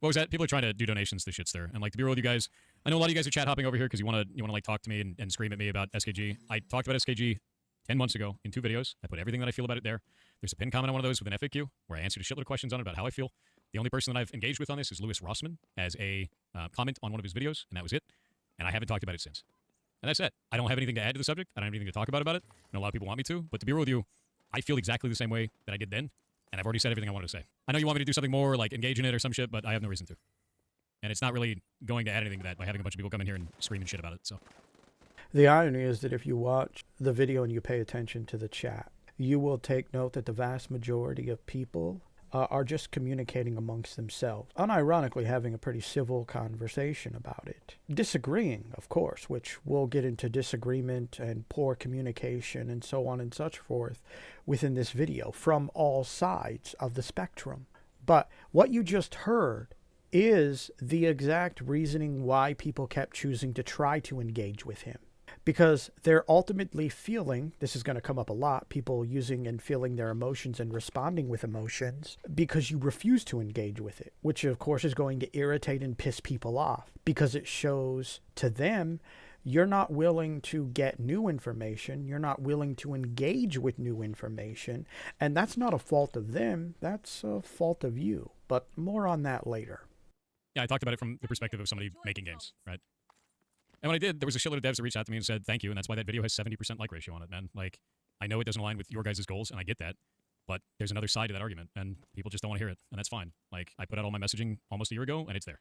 What was that? People are trying to do donations to shitster, and like to be real with you guys, I know a lot of you guys are chat hopping over here because you want to like talk to me and scream at me about SKG. I talked about SKG 10 months ago in 2 videos. I put everything that I feel about it there. There's a pinned comment on one of those with an FAQ where I answered a shitload of questions on it about how I feel. The only person that I've engaged with on this is Louis Rossman as a comment on one of his videos, and that was it. And I haven't talked about it since. And that's it. I don't have anything to add to the subject. I don't have anything to talk about it. I know a lot of people want me to, but to be real with you, I feel exactly the same way that I did then, and I've already said everything I wanted to say. I know you want me to do something more, like engage in it or some shit, but I have no reason to. And it's not really going to add anything to that by having a bunch of people come in here and scream and shit about it, so. The irony is that if you watch the video and you pay attention to the chat, you will take note that the vast majority of people are just communicating amongst themselves, unironically having a pretty civil conversation about it. Disagreeing, of course, which we'll get into disagreement and poor communication and so on and such forth within this video from all sides of the spectrum. But what you just heard is the exact reasoning why people kept choosing to try to engage with him. Because they're ultimately feeling, this is going to come up a lot, people using and feeling their emotions and responding with emotions because you refuse to engage with it, which of course is going to irritate and piss people off because it shows to them you're not willing to get new information, you're not willing to engage with new information, and that's not a fault of them, that's a fault of you. But more on that later. Yeah, I talked about it from the perspective of somebody making games, right? And when I did, there was a shitload of devs that reached out to me and said, thank you, and that's why that video has 70% like ratio on it, man. Like, I know it doesn't align with your guys' goals, and I get that, but there's another side to that argument, and people just don't want to hear it, and that's fine. Like, I put out all my messaging almost a year ago, and it's there.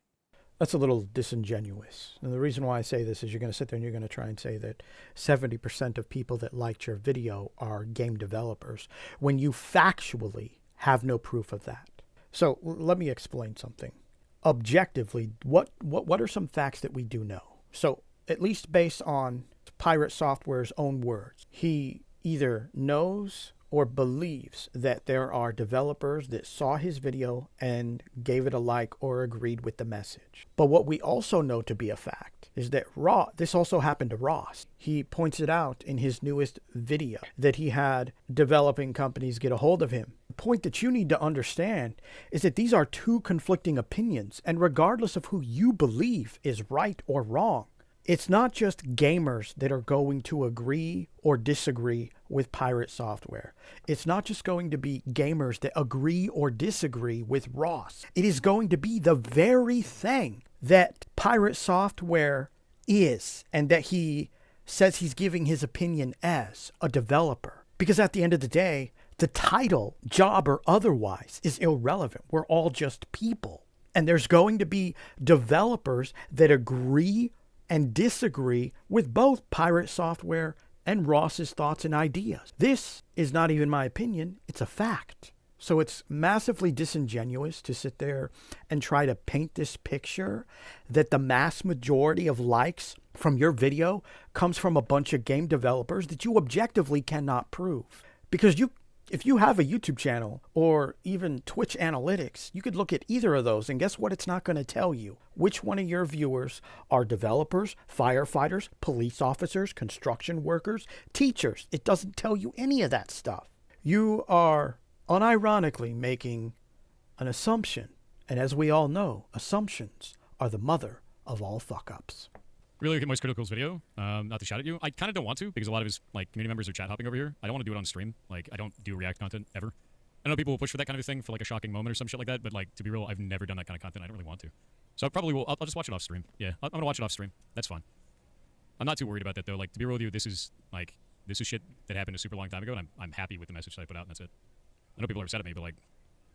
That's a little disingenuous. And the reason why I say this is you're going to sit there and you're going to try and say that 70% of people that liked your video are game developers, when you factually have no proof of that. So let me explain something. Objectively, what are some facts that we do know? So at least based on Pirate Software's own words, he either knows or believes that there are developers that saw his video and gave it a like or agreed with the message. But what we also know to be a fact is that this also happened to Ross. He points it out in his newest video that he had developing companies get a hold of him. The point that you need to understand is that these are two conflicting opinions, and regardless of who you believe is right or wrong, it's not just gamers that are going to agree or disagree with Pirate Software. It's not just going to be gamers that agree or disagree with Ross. It is going to be the very thing that Pirate Software is, and that he says he's giving his opinion as a developer. Because at the end of the day, the title, job or otherwise, is irrelevant. We're all just people. And there's going to be developers that agree and disagree with both Pirate Software and Ross's thoughts and ideas. This is not even my opinion, it's a fact. So it's massively disingenuous to sit there and try to paint this picture that the mass majority of likes from your video comes from a bunch of game developers that you objectively cannot prove. Because if you have a YouTube channel or even Twitch analytics, you could look at either of those and guess what? It's not going to tell you which one of your viewers are developers, firefighters, police officers, construction workers, teachers. It doesn't tell you any of that stuff. You are unironically making an assumption. And as we all know, assumptions are the mother of all fuck-ups. Really look at Moist Critical's video, not to shout at you. I kind of don't want to, because a lot of his like community members are chat hopping over here. I don't want to do it on stream. Like, I don't do React content, ever. I know people will push for that kind of thing for like a shocking moment or some shit like that, but like, to be real, I've never done that kind of content. I don't really want to. So I probably will, I'll just watch it off stream. Yeah, I'm gonna watch it off stream. That's fine. I'm not too worried about that though. Like, to be real with you, this is shit that happened a super long time ago, and I'm happy with the message that I put out, and that's it. I know people are upset at me, but like,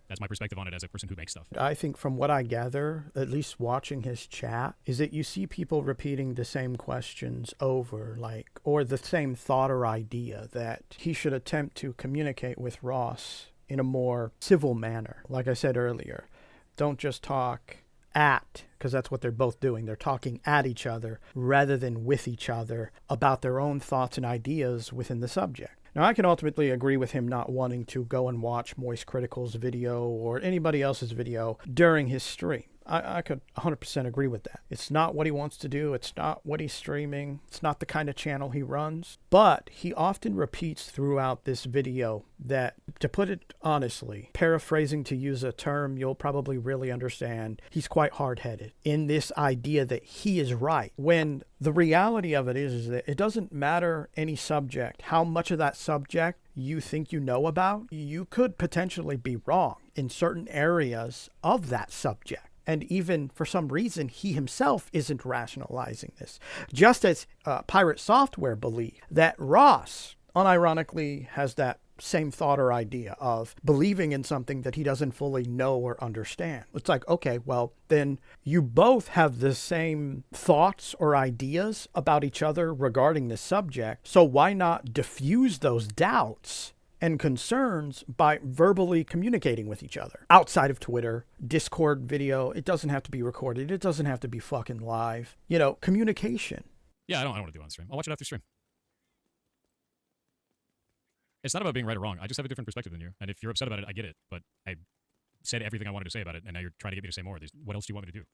that's my perspective on it as a person who makes stuff. I think from what I gather, at least watching his chat, is that you see people repeating the same questions over, like, or the same thought or idea that he should attempt to communicate with Ross in a more civil manner. Like I said earlier, don't just talk at, because that's what they're both doing. They're talking at each other rather than with each other about their own thoughts and ideas within the subject. Now, I can ultimately agree with him not wanting to go and watch Moist Critical's video or anybody else's video during his stream. I could 100% agree with that. It's not what he wants to do. It's not what he's streaming. It's not the kind of channel he runs. But he often repeats throughout this video that, to put it honestly, paraphrasing to use a term you'll probably really understand, he's quite hard-headed in this idea that he is right, when the reality of it is that it doesn't matter any subject, how much of that subject you think you know about, you could potentially be wrong in certain areas of that subject. And even for some reason, he himself isn't rationalizing this. Just as Pirate Software believe that Ross, unironically, has that same thought or idea of believing in something that he doesn't fully know or understand. It's like, okay, well, then you both have the same thoughts or ideas about each other regarding this subject. So why not diffuse those doubts and concerns by verbally communicating with each other outside of Twitter, Discord video? It doesn't have to be recorded. It doesn't have to be fucking live. You know, communication. Yeah, I don't want to do it on stream. I'll watch it after stream. It's not about being right or wrong. I just have a different perspective than you. And if you're upset about it, I get it. But I said everything I wanted to say about it, and now you're trying to get me to say more. What else do you want me to do?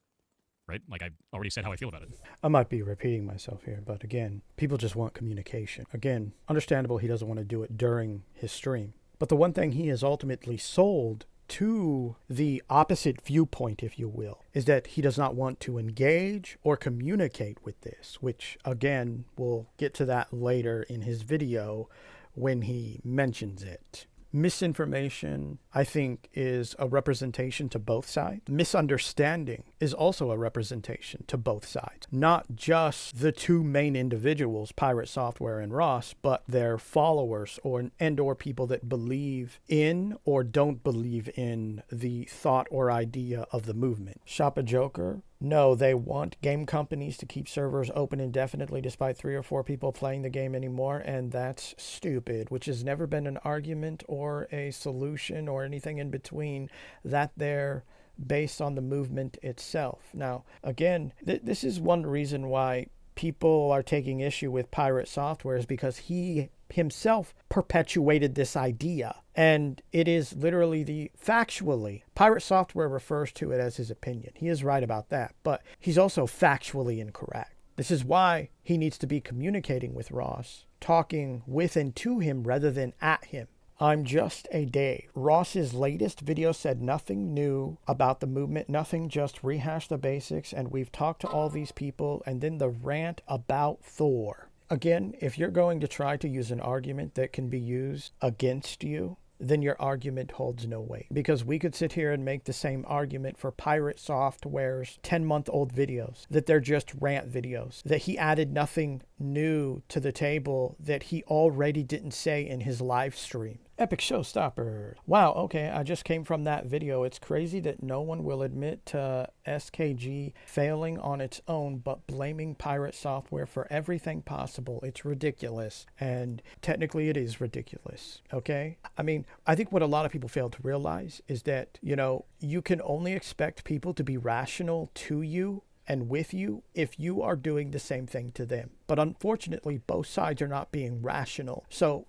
Right? Like, I already said how I feel about it. I might be repeating myself here, but again, people just want communication. Again, understandable he doesn't want to do it during his stream. But the one thing he has ultimately sold to the opposite viewpoint, if you will, is that he does not want to engage or communicate with this, which, again, we'll get to that later in his video when he mentions it. Misinformation, I think, is a representation to both sides. Misunderstanding is also a representation to both sides. Not just the two main individuals, Pirate Software and Ross, but their followers or people that believe in or don't believe in the thought or idea of the movement. Shop a Joker. No, they want game companies to keep servers open indefinitely despite 3 or 4 people playing the game anymore, and that's stupid, which has never been an argument or a solution or anything in between that they're based on the movement itself. Now, again, this is one reason why people are taking issue with Pirate Software, is because he himself perpetuated this idea. And it is literally factually, Pirate Software refers to it as his opinion. He is right about that, but he's also factually incorrect. This is why he needs to be communicating with Ross, talking with and to him rather than at him. I'm just a Dave. Ross's latest video said nothing new about the movement, nothing, just rehash the basics, and we've talked to all these people, and then the rant about Thor. Again, if you're going to try to use an argument that can be used against you, then your argument holds no weight. Because we could sit here and make the same argument for Pirate Software's 10-month-old videos, that they're just rant videos, that he added nothing new to the table that he already didn't say in his live stream. Epic showstopper. Wow, okay, I just came from that video. It's crazy that no one will admit to SKG failing on its own, but blaming Pirate Software for everything possible. It's ridiculous. And technically it is ridiculous, okay? I mean, I think what a lot of people fail to realize is that, you can only expect people to be rational to you and with you if you are doing the same thing to them. But unfortunately, both sides are not being rational. So,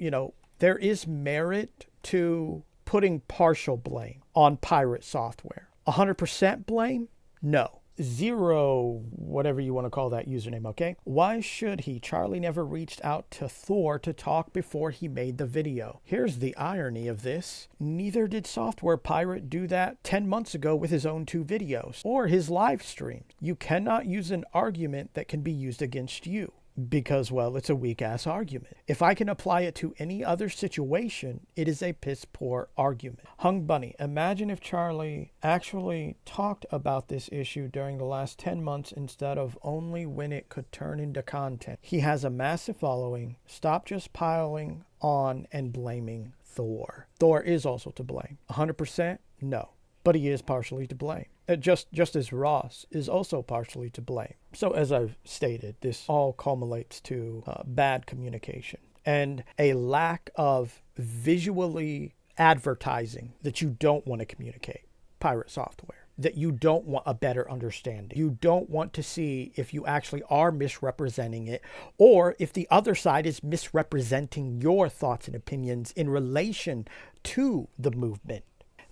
there is merit to putting partial blame on Pirate Software. 100% blame? No. 0, whatever you want to call that username, okay? Why should he? Charlie never reached out to Thor to talk before he made the video. Here's the irony of this. Neither did Software Pirate do that 10 months ago with his own 2 videos or his live streams. You cannot use an argument that can be used against you. Because, well, it's a weak-ass argument. If I can apply it to any other situation, it is a piss-poor argument. Hung Bunny, imagine if Charlie actually talked about this issue during the last 10 months instead of only when it could turn into content. He has a massive following. Stop just piling on and blaming Thor. Thor is also to blame. 100%? No. But he is partially to blame. Just as Ross is also partially to blame. So as I've stated, this all culminates to bad communication and a lack of visually advertising that you don't want to communicate. Pirate Software. That you don't want a better understanding. You don't want to see if you actually are misrepresenting it or if the other side is misrepresenting your thoughts and opinions in relation to the movement.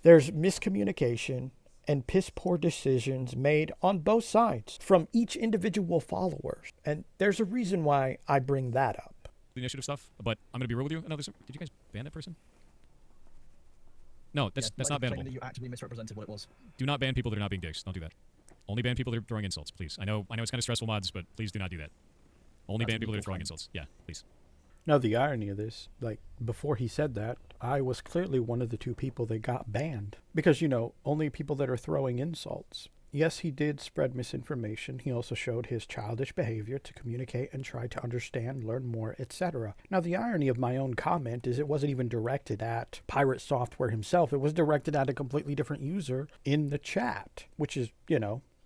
There's miscommunication and piss poor decisions made on both sides from each individual follower. And there's a reason why I bring that up. The initiative stuff, but I'm going to be real with you. Did you guys ban that person? No, that's not bannable. That you actively misrepresented what it was. Do not ban people that are not being dicks. Don't do that. Only ban people that are throwing insults, please. I know it's kind of stressful, mods, but please do not do that. Only ban people that are throwing insults. Yeah, please. Now, the irony of this, like, before he said that, I was clearly one of the 2 people that got banned. Because, only people that are throwing insults. Yes, he did spread misinformation. He also showed his childish behavior to communicate and try to understand, learn more, etc. Now, the irony of my own comment is it wasn't even directed at Pirate Software himself. It was directed at a completely different user in the chat, which is,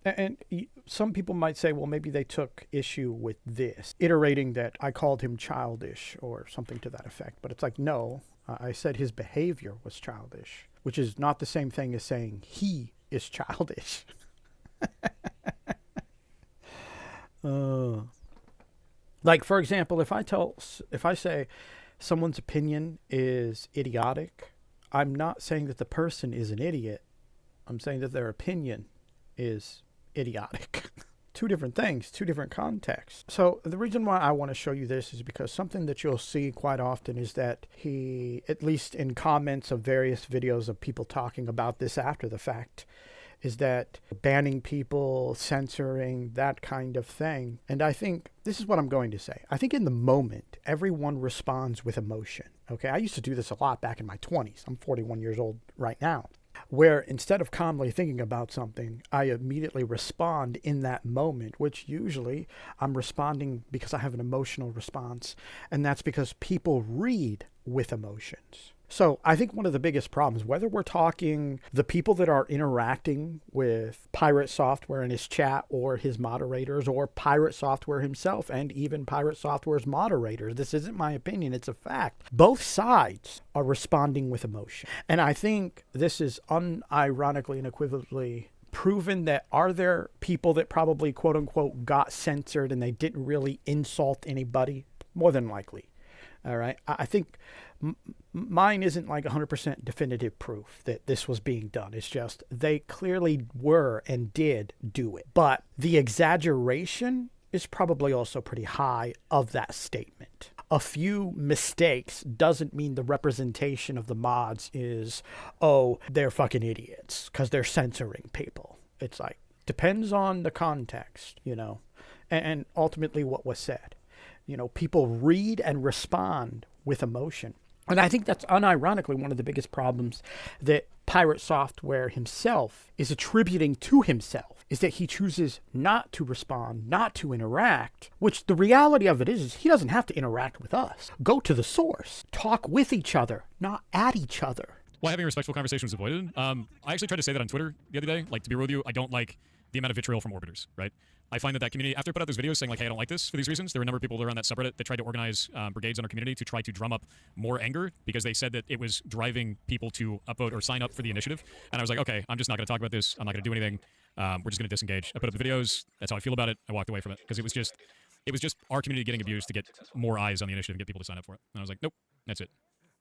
and some people might say, well, maybe they took issue with this, iterating that I called him childish or something to that effect. But it's like, no, I said his behavior was childish, which is not the same thing as saying he is childish. Like, for example, if I say someone's opinion is idiotic, I'm not saying that the person is an idiot. I'm saying that their opinion is idiotic. 2 different things, 2 different contexts. So the reason why I want to show you this is because something that you'll see quite often is that he, at least in comments of various videos of people talking about this after the fact, is that banning people, censoring, that kind of thing. And I think this is what I'm going to say. I think in the moment, everyone responds with emotion. Okay, I used to do this a lot back in my 20s. I'm 41 years old right now. Where instead of calmly thinking about something, I immediately respond in that moment, which usually I'm responding because I have an emotional response. And that's because people read with emotions. So I think one of the biggest problems, whether we're talking the people that are interacting with Pirate Software in his chat or his moderators or Pirate Software himself and even Pirate Software's moderators, this isn't my opinion, it's a fact. Both sides are responding with emotion. And I think this is unironically and equivocally proven that are there people that probably quote unquote got censored and they didn't really insult anybody? More than likely. All right. I think mine isn't like 100% definitive proof that this was being done. It's just they clearly were and did do it. But the exaggeration is probably also pretty high of that statement. A few mistakes doesn't mean the representation of the mods is, oh, they're fucking idiots because they're censoring people. It's like, depends on the context, and ultimately what was said. People read and respond with emotion. And I think that's unironically one of the biggest problems that Pirate Software himself is attributing to himself, is that he chooses not to respond, not to interact, which the reality of it is he doesn't have to interact with us. Go to the source. Talk with each other, not at each other. Why having a respectful conversation was avoided? I actually tried to say that on Twitter the other day. Like, to be real with you, I don't like the amount of vitriol from orbiters, right? I find that community, after I put out those videos saying like, hey, I don't like this for these reasons, there were a number of people that were on that subreddit that tried to organize brigades in our community to try to drum up more anger because they said that it was driving people to upvote or sign up for the initiative. And I was like, okay, I'm just not going to talk about this. I'm not going to do anything. We're just going to disengage. I put up the videos. That's how I feel about it. I walked away from it because it was just our community getting abused to get more eyes on the initiative and get people to sign up for it. And I was like, nope, that's it.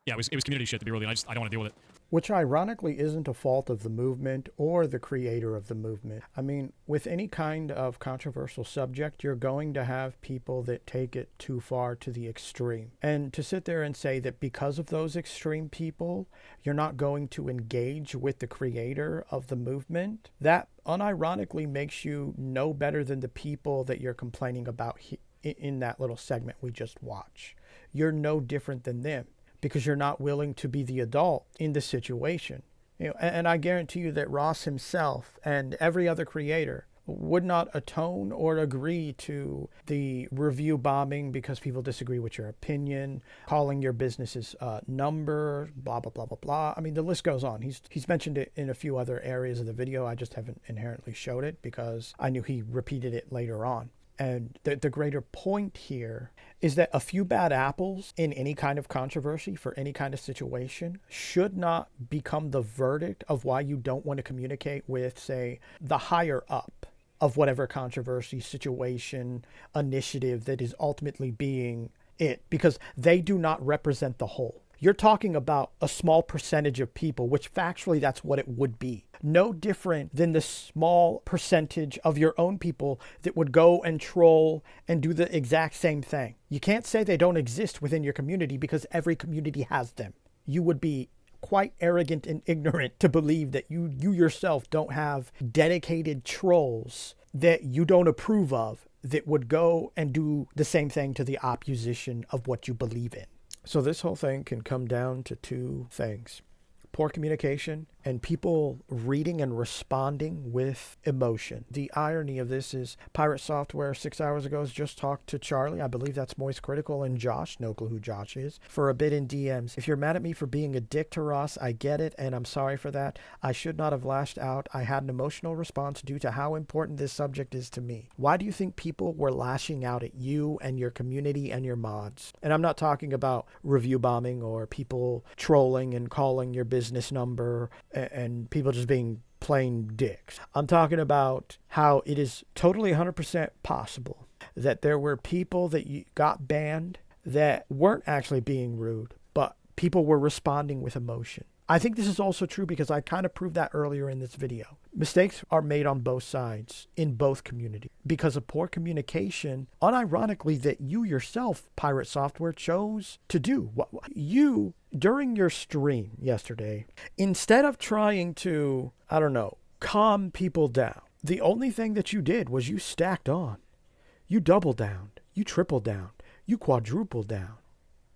Yeah, it was community shit, to be real. I don't want to deal with it. Which ironically isn't a fault of the movement or the creator of the movement. I mean, with any kind of controversial subject, you're going to have people that take it too far to the extreme. And to sit there and say that because of those extreme people, you're not going to engage with the creator of the movement, that unironically makes you no better than the people that you're complaining about in that little segment we just watched. You're no different than them, because you're not willing to be the adult in the situation. And I guarantee you that Ross himself and every other creator would not atone or agree to the review bombing because people disagree with your opinion, calling your business's number, blah, blah, blah, blah, blah. I mean, the list goes on. He's mentioned it in a few other areas of the video. I just haven't inherently showed it because I knew he repeated it later on. And the greater point here is that a few bad apples in any kind of controversy for any kind of situation should not become the verdict of why you don't want to communicate with, say, the higher up of whatever controversy, situation, initiative that is ultimately being it, because they do not represent the whole. You're talking about a small percentage of people, which factually that's what it would be. No different than the small percentage of your own people that would go and troll and do the exact same thing. You can't say they don't exist within your community because every community has them. You would be quite arrogant and ignorant to believe that you yourself don't have dedicated trolls that you don't approve of that would go and do the same thing to the opposition of what you believe in. So this whole thing can come down to two things: poor communication and people reading and responding with emotion. The irony of this is Pirate Software 6 hours ago has just talked to Charlie. I believe that's Moist Critical, and Josh, no clue who Josh is, for a bit in DMs. If you're mad at me for being a dick to Ross, I get it, and I'm sorry for that. I should not have lashed out. I had an emotional response due to how important this subject is to me. Why do you think people were lashing out at you and your community and your mods? And I'm not talking about review bombing or people trolling and calling your business number and people just being plain dicks. I'm talking about how it is totally 100% possible that there were people that got banned that weren't actually being rude, but people were responding with emotion. I think this is also true because I kind of proved that earlier in this video. Mistakes are made on both sides in both communities because of poor communication, unironically, that you yourself, Pirate Software, chose to do. You, during your stream yesterday, instead of trying to, calm people down, the only thing that you did was you stacked on. You doubled down. You tripled down. You quadrupled down.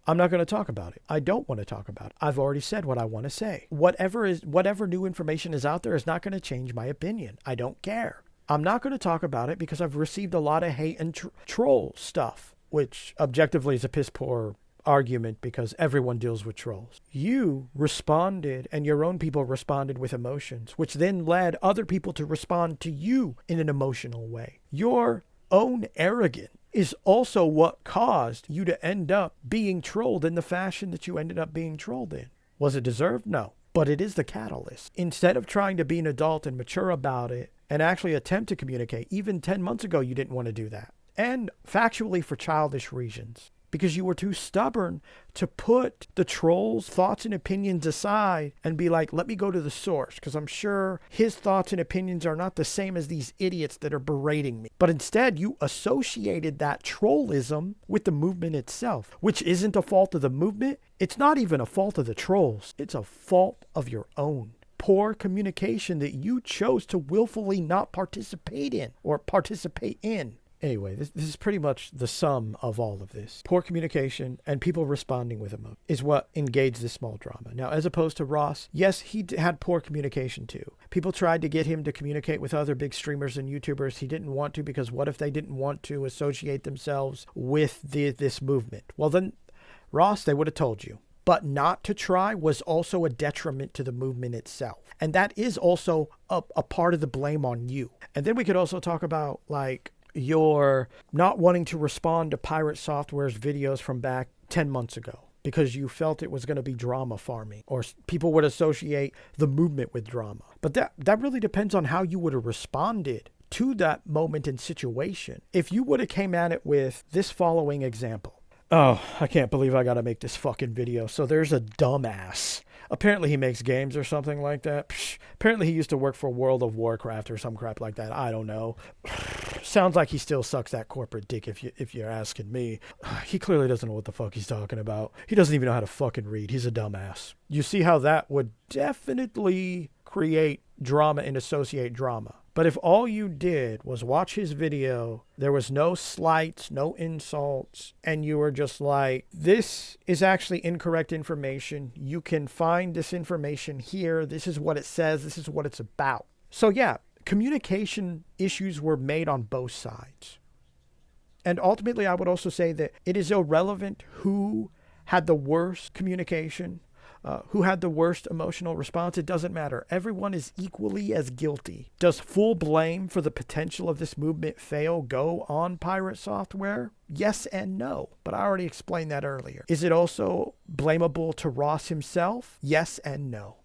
I'm not going to talk about it. I don't want to talk about it. I've already said what I want to say. Whatever new information is out there is not going to change my opinion. I don't care. I'm not going to talk about it because I've received a lot of hate and troll stuff, which objectively is a piss poor argument because everyone deals with trolls. You responded and your own people responded with emotions, which then led other people to respond to you in an emotional way. Your own arrogance is also what caused you to end up being trolled in the fashion that you ended up being trolled in. Was it deserved? No. But it is the catalyst. Instead of trying to be an adult and mature about it and actually attempt to communicate, even 10 months ago, you didn't want to do that. And factually for childish reasons. Because you were too stubborn to put the trolls' thoughts and opinions aside and be like, let me go to the source, because I'm sure his thoughts and opinions are not the same as these idiots that are berating me. But instead, you associated that trollism with the movement itself, which isn't a fault of the movement. It's not even a fault of the trolls. It's a fault of your own. Poor communication that you chose to willfully not participate in or participate in. Anyway, this is pretty much the sum of all of this. Poor communication and people responding with emotion is what engaged this small drama. Now, as opposed to Ross, yes, he had poor communication too. People tried to get him to communicate with other big streamers and YouTubers. He didn't want to because what if they didn't want to associate themselves with this movement? Well, then, Ross, they would have told you. But not to try was also a detriment to the movement itself. And that is also a part of the blame on you. And then we could also talk about, your not wanting to respond to Pirate Software's videos from back 10 months ago because you felt it was going to be drama farming or people would associate the movement with drama. But that really depends on how you would have responded to that moment and situation. If you would have came at it with this following example. Oh, I can't believe I got to make this fucking video. So there's a dumbass. Apparently he makes games or something like that. Apparently he used to work for World of Warcraft or some crap like that. I don't know. Sounds like he still sucks that corporate dick if you're asking me. He clearly doesn't know what the fuck he's talking about. He doesn't even know how to fucking read. He's a dumbass. You see how that would definitely create drama and associate drama. But if all you did was watch his video, there was no slights, no insults, and you were just like, this is actually incorrect information. You can find this information here. This is what it says. This is what it's about. So yeah, communication issues were made on both sides. And ultimately, I would also say that it is irrelevant who had the worst communication, who had the worst emotional response. It doesn't matter. Everyone is equally as guilty. Does full blame for the potential of this movement fail go on Pirate Software? Yes and no, but I already explained that earlier. Is it also blamable to Ross himself? Yes and no.